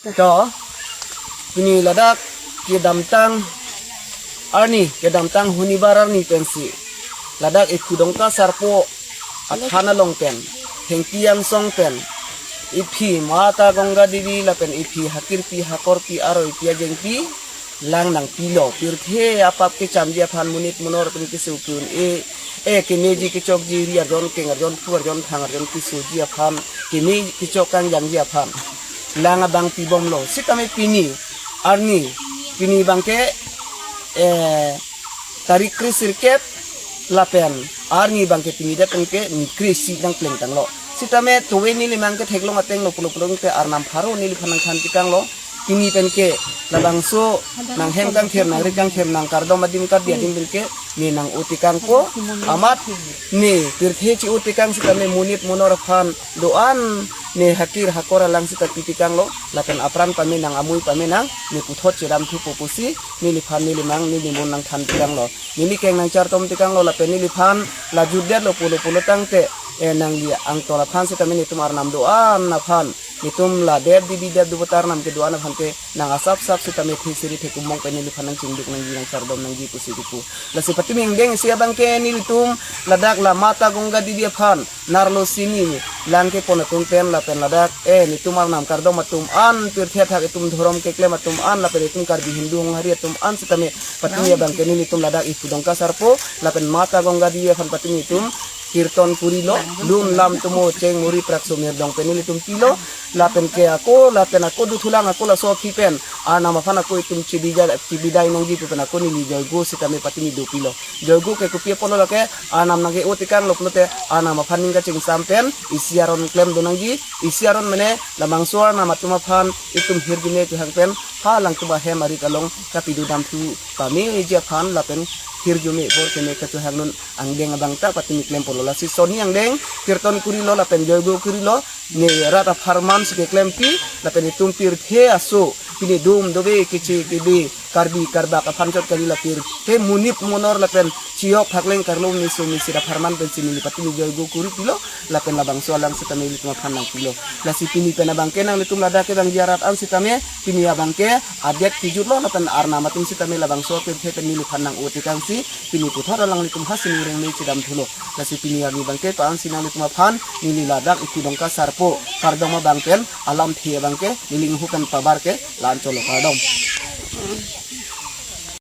to ini ladak ke damtang arni ke damtang hunibarar ni pensi ladak ikudongka sarpo athana longpen hengkiam songpen ipi mata gongga dibi lapen ipi hakir pi hakor pi aro ipi jengpi lang nang pilo pirthe apap ke chamjia phan munit munor pen ke sukun ke meji ke chok ji ria jon ke ngar jon puar jon thangar jon ki suji phan ke me ki chok kang jang ji phan lang abang pi bom lo sikame pini arni pini bangke tarik krisirket lapen arni bangke pini da pengke ni krisi nang pleng tang lo sitame towe ni limang ke theklong ateng lo pulo ke arnam pharo ni phanang khan tikang lo kini penke labangso nang hem kang ther nang rekang ther nang kardo madim kar dia dim bilke ni nang utikang ko amat ni tirthe ci utikang sitame munit munor phan doan ni hakir hakora lang sita pitikang lo lapen apran pami nang amui pami nang ni puthot ciram thu popusi ni liphan ni limang ni limun nang than tikang lo ni keng nang chartom tikang lo lapen ni liphan la juddet lo pulo pulo tang te nang dia ang tola phan sita ni tumar nam doan na phan nitum la der di deb du botar nam ke doan na phan te nang asap sap sita me thisiri the kumong pe ni liphan nang cingduk nang gi nang chardom nang gi pusi dipu la sipati ming deng sia bang ke ni litum ladak la mata gongga di dia phan narlo sini ni lang ke ponatum pen la pen ladak ni tumar nam kardo matum an pir the thak itum dhorom ke kle matum an la pen itum kar bi hindu ngari tum an sitame patni bang ke ni litum ladak ifudong ka sarpo la pen mata gongga di phan patni itum kirton purilo lun lam tumo ceng muri prakso mirdong penili tum pilo lapen ke ako lapen ako dutulang ako la so kipen ana mafana ko itum cibidai nonggi pen ako ni jogo sitame patini do pilo jogo ke kupie polo lake anam nage otikan loplote ana mafaning ka ceng sampen isiaron klem donanggi isiaron mene lamang suar na matuma fan itum hirgine tu hangpen halang tuba he mari kalong kapidu dam tu kami je fan lapen hirjume por kene katu hangnun angdeng abangta patini klem polo la si soni angdeng kirton kurilo la pen jogo kurilo ne rata farman sike klempi la pen itum pir the aso pini dum dobe kici kibi karbi karba ka pancot kali la pir he munip monor la pen ciok hakleng karlom ni sumi sira farman pen sini patini jogo kuri pilo la pen labang soalang sitame lituma phanang pilo la si pini pen abangke nang litum lada ke bang jarat an sitame pini abangke adet tijut lo la pen arna matum sitame labang so pir the pen ni phanang utikang si pini puthar lang litum hasin reng nei cidam thulo la si pini abi bangke paan sinang lituma phan nili ladak ikudong ka sarpo kardong ma bangken alam thie bangke niling hukan pabar ke lan cholo kardong